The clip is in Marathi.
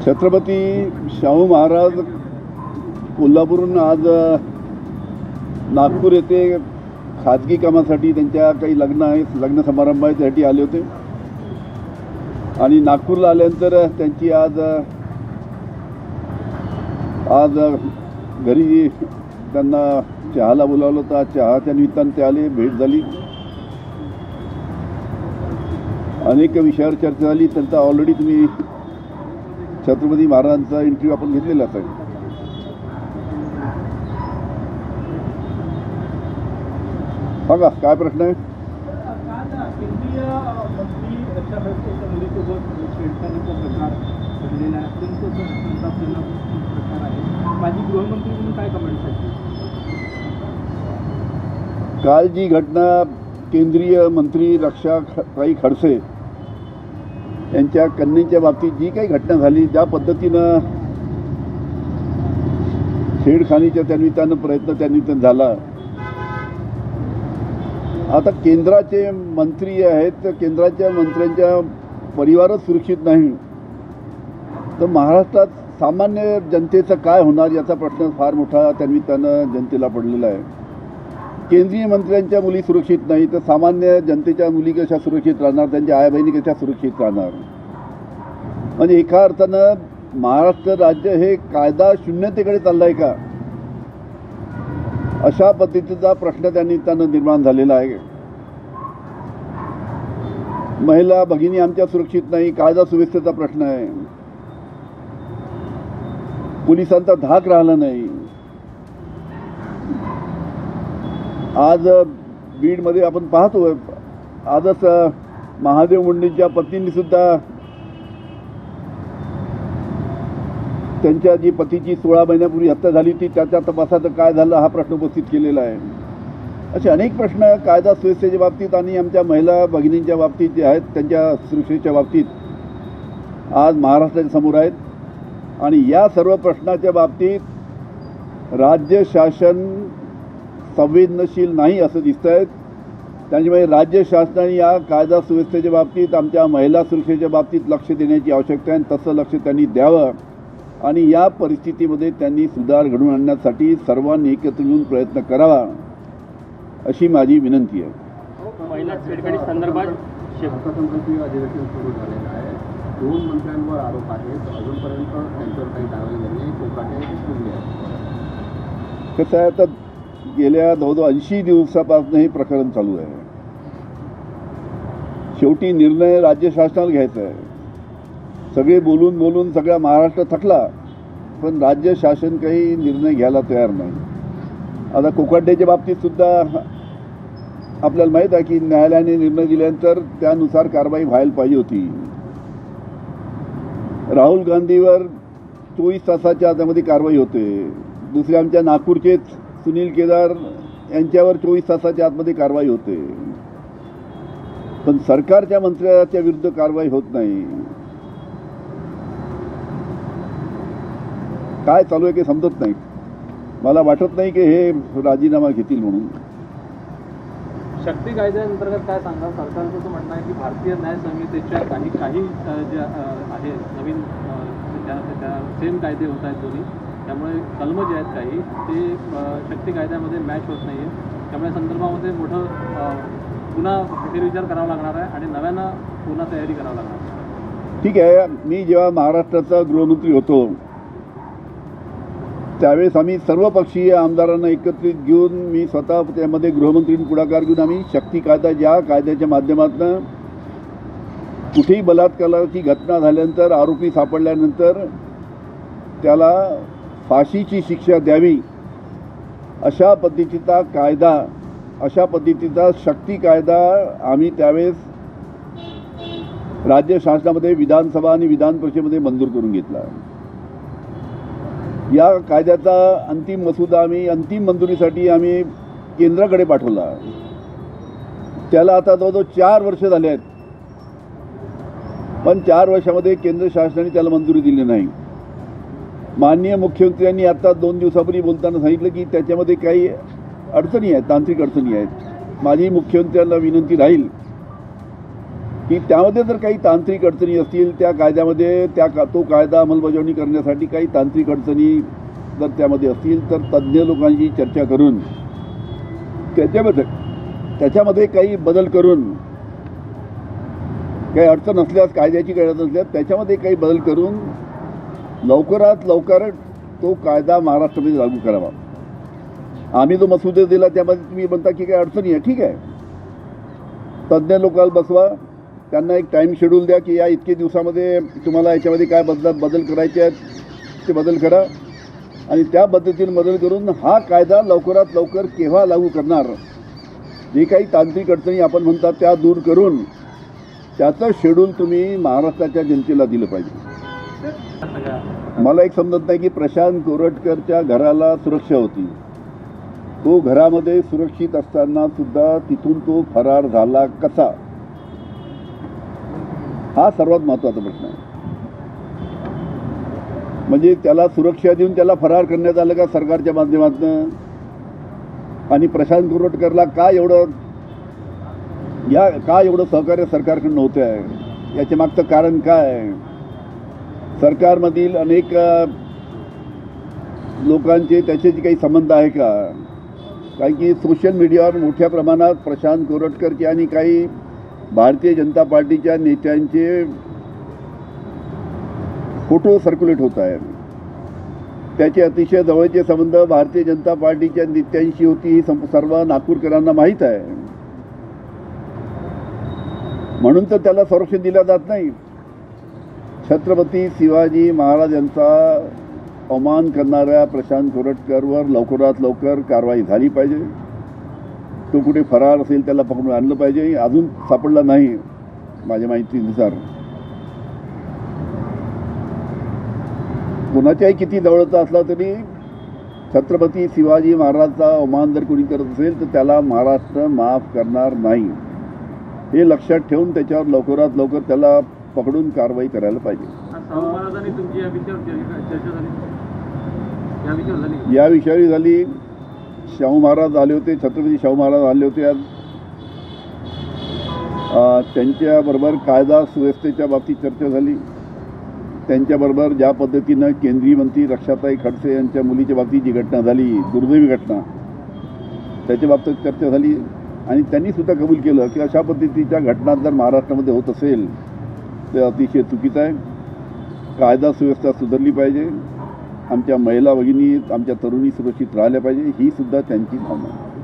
छत्रपती शाहू महाराज कोल्हापूरहून आज नागपूर येथे खाजगी कामासाठी त्यांच्या काही लग्न समारंभ आहे त्यासाठी आले होते आणि नागपूरला आल्यानंतर त्यांची आज घरी त्यांना चहाला बोलावलं होतं. चहाच्या निमित्तानं ते आले, भेट झाली, अनेक विषयावर चर्चा झाली. त्यांचा ऑलरेडी तुम्ही छत्रपती महाराजांचा इंटरव्ह्यू आपण घेतलेलाच आहे. बघा काय प्रश्न आहे. केंद्रीय मंत्री रक्षा खडसेच्या मुलीसोबत छेडछाडीचा प्रकार घडलेला अत्यंत संतापजनक प्रकार आहे. माजी गृहमंत्री म्हणून काय कमेंट्स आहेत? काल जी घटना केंद्रीय मंत्री रक्षाताई खडसे यांच्या कन्येच्या बाबतीत जी काही घटना झाली, ज्या पद्धतीनं छेडखानीच्या त्यानिमित्तानं प्रयत्न त्यानिमित्तानं झाला. आता केंद्राचे मंत्री आहेत तर केंद्राच्या मंत्र्यांच्या परिवारच सुरक्षित नाही तर महाराष्ट्रात सामान्य जनतेचं काय होणार याचा प्रश्न फार मोठा त्यानिमित्तानं जनतेला पडलेला आहे. केंद्रीय मंत्र्यांच्या मुली सुरक्षित नाही तर सामान्य जनतेच्या मुली कशा सुरक्षित राहणार, त्यांच्या आई बहिणी कशा सुरक्षित राहणार. म्हणजे एका अर्थानं महाराष्ट्र राज्य हे कायदा शून्यतेकडे चाललं आहे का, अशा पद्धतीचा प्रश्न त्या निमित्तानं निर्माण झालेला आहे. महिला भगिनी आमच्या सुरक्षित नाही, कायदा सुव्यवस्थेचा प्रश्न आहे, पोलिसांचा धाक राहिला नाही. आज बीडमध्ये आपण पाहतो, आजच महादेव मुंडेंच्या पत्नींनी सुद्धा त्यांच्या जी पतीची 16 महिन्यापूर्वी हत्या झाली ती त्याच्या तपासात काय झालं हा प्रश्न उपस्थित केलेला आहे. असे अनेक प्रश्न कायदा सुव्यवस्थेच्या बाबतीत आणि आमच्या महिला भगिनींच्या बाबतीत जे आहेत त्यांच्या सुरक्षेच्या बाबतीत आज महाराष्ट्राच्या समोर आहेत. आणि या सर्व प्रश्नाच्या बाबतीत राज्य शासन संवेदनशील नाही असं दिसतं आहे. त्यामुळे राज्य शासनाने या कायदा सुव्यवस्थेच्या बाबतीत आमच्या महिला सुरक्षेच्या बाबतीत लक्ष देण्याची आवश्यकता आहे. तसं लक्ष त्यांनी द्यावं आणि या परिस्थितीमध्ये त्यांनी सुधार घडवून आणण्यासाठी सर्वांनी एकत्र येऊन प्रयत्न करावा अशी माझी विनंती आहे. महिला छेडछाडी संदर्भात अर्थसंकल्पीय अधिवेशन सुरू झालेलं आहे. 2 मंत्र्यांवर आरोप आहेत, अजूनपर्यंत त्यांच्यावर काही कारवाई झाली नाही. कोकाटे सुरू आहे. कसं आहे, आता गेल्या 80 दिवसापासून हे प्रकरण चालू आहे. शेवटी निर्णय राज्य शासनाला घ्यायचा आहे. सगळे बोलून सगळा महाराष्ट्र थकला पण राज्य शासन काही निर्णय घ्यायला तयार नाही. आता कोकाटेच्या बाबतीत सुद्धा आपल्याला माहीत आहे की न्यायालयाने निर्णय दिल्यानंतर त्यानुसार कारवाई व्हायला पाहिजे होती. राहुल गांधीवर 24 तासाच्या आतामध्ये कारवाई होते. दुसरे आमच्या नागपूरचेच सुनील केदार यांच्यावर 24 तासाच्या आतमध्ये कारवाई होते. पण सरकारच्या मंत्र्याच्या विरुद्ध कारवाई होत नाही. काय चालू आहे काही समजत नाही. मला वाटत नाही की हे राजीनामा घेतील म्हणून. शक्ती कायद्याअंतर्गत काय सांगा? सरकारचं असं म्हणणं आहे की भारतीय न्याय संहितेच्या काही ज्या आहे नवीन त्या सेम कायदे होत आहेत दोन्ही, त्यामुळे कलम जे आहेत काही ते शक्ती कायद्यामध्ये मॅच होत नाही आहे. त्यामुळे संदर्भामध्ये मोठं पुन्हा फेरविचार करावा लागणार आहे आणि नव्यानं पुन्हा तयारी करावी लागणार आहे. ठीक आहे. मी जेव्हा महाराष्ट्राचा गृहमंत्री होतो त्यावेळेस आम्ही सर्वपक्षीय आमदारांना एकत्रित घेऊन मी स्वतः त्यामध्ये गृहमंत्रींनी पुढाकार घेऊन आम्ही शक्ती कायदा, ज्या कायद्याच्या माध्यमातून कुठेही बलात्काराची घटना झाल्यानंतर आरोपी सापडल्यानंतर त्याला फाशीची शिक्षा द्यावी अशा पद्धतीचा कायदा, अशा पद्धतीचा शक्ती कायदा आम्ही त्यावेळेस राज्य शासनामध्ये विधानसभा आणि विधान परिषदेमध्ये मंजूर करून घेतला. या कायद्याचा अंतिम मसुदा आम्ही अंतिम मंजुरीसाठी आम्ही केंद्राकडे पाठवला. त्याला आता जवळजवळ 4 वर्ष झाले आहेत पण 4 वर्षामध्ये केंद्र शासनाने त्याला मंजुरी दिली नाही. माननीय मुख्यमंत्र्यांनी आता 2 दिवसापूर्वी बोलताना सांगितलं की त्याच्यामध्ये काही अडचणी आहेत, तांत्रिक अडचणी आहेत. माझी मुख्यमंत्र्यांना विनंती राहील की त्यामध्ये जर काही तांत्रिक अडचणी असतील त्या कायद्यामध्ये तो कायदा अंमलबजावणी करण्यासाठी काही तांत्रिक अडचणी जर त्यामध्ये असतील तर तज्ज्ञ लोकांशी चर्चा करून त्याच्यामध्ये काही बदल करून, काही अडचण असल्यास, कायद्याची काही अडचण असल्यास त्याच्यामध्ये काही बदल करून लवकरात लवकर तो कायदा महाराष्ट्रामध्ये लागू करावा. आम्ही जो मसुदा दिला त्यामध्ये तुम्ही म्हणता की काही अडचणी आहे, ठीक आहे, तज्ज्ञ लोकांना बसवा, त्यांना एक टाईम शेड्यूल द्या की या इतके दिवसामध्ये तुम्हाला याच्यामध्ये काय बदल करायचे आहेत ते बदल करा आणि त्या पद्धतीने बदल करून हा कायदा लवकरात लवकर केव्हा लागू करणार, जे काही तांत्रिक अडचणी आपण म्हणतात त्या दूर करून त्याचं शेड्यूल तुम्ही महाराष्ट्राच्या जनतेला दिलं पाहिजे. मला एक समजत नाही की प्रशांत कोरटकरच्या घराला सुरक्षा होती, तो घरामध्ये सुरक्षित असताना सुद्धा तिथून तो फरार झाला कसा, हा सर्वात महत्त्वाचा प्रश्न आहे. म्हणजे त्याला सुरक्षा देऊन त्याला फरार करण्यात आलं का सरकारच्या माध्यमातून, आणि प्रशांत कोरटकरला का एवढं सहकार्य सरकारकडून होतं आहे, याच्या मागचं कारण काय आहे. सरकारमधील अनेक लोकांचे त्याच्याशी काही संबंध आहे का, कारण की सोशल मीडियावर मोठ्या प्रमाणात प्रशांत कोरटकरचे आणि काही भारतीय जनता पार्टीच्या नेत्यांचे फोटो सर्क्युलेट होत आहेत. त्याचे अतिशय जवळचे संबंध भारतीय जनता पार्टीच्या नेत्यांशी होती, ही सर्व नागपूरकरांना माहीत आहे. म्हणून तर त्याला संरक्षण दिलं जात नाही. छत्रपती शिवाजी महाराज यांचा अवमान करणाऱ्या प्रशांत कोरटकरवर लवकरात लवकर कारवाई झाली पाहिजे. तो कुठे फरार असेल त्याला पकडून आणलं पाहिजे. अजून सापडला नाही माझ्या माहितीनुसार. कोणाच्याही किती जवळचा असला तरी छत्रपती शिवाजी महाराजांचा अवमान जर कोणी करत असेल तर त्याला महाराष्ट्र माफ करणार नाही. हे लक्षात ठेवून त्याच्यावर लवकरात लवकर त्याला पकडून कारवाई करायला पाहिजे. या विषयावर झाली. शाहू महाराज आले होते, छत्रपती शाहू महाराज आले होते आज. त्यांच्याबरोबर कायदा सुव्यवस्थेच्या बाबतीत चर्चा झाली. त्यांच्याबरोबर ज्या पद्धतीनं केंद्रीय मंत्री रक्षाताई खडसे यांच्या मुलीच्या बाबतीत जी घटना झाली, दुर्दैवी घटना, त्याच्या बाबतीत चर्चा झाली. आणि त्यांनीसुद्धा कबूल केलं की अशा पद्धतीच्या घटना जर महाराष्ट्रामध्ये होत असेल ते अतिशय चुकीचं आहे. कायदा सुव्यवस्था सुधारली पाहिजे. आमच्या महिला भगिनी, आमच्या तरुणी सुरक्षित राहिल्या पाहिजे, ही सुद्धा त्यांची भावना आहे.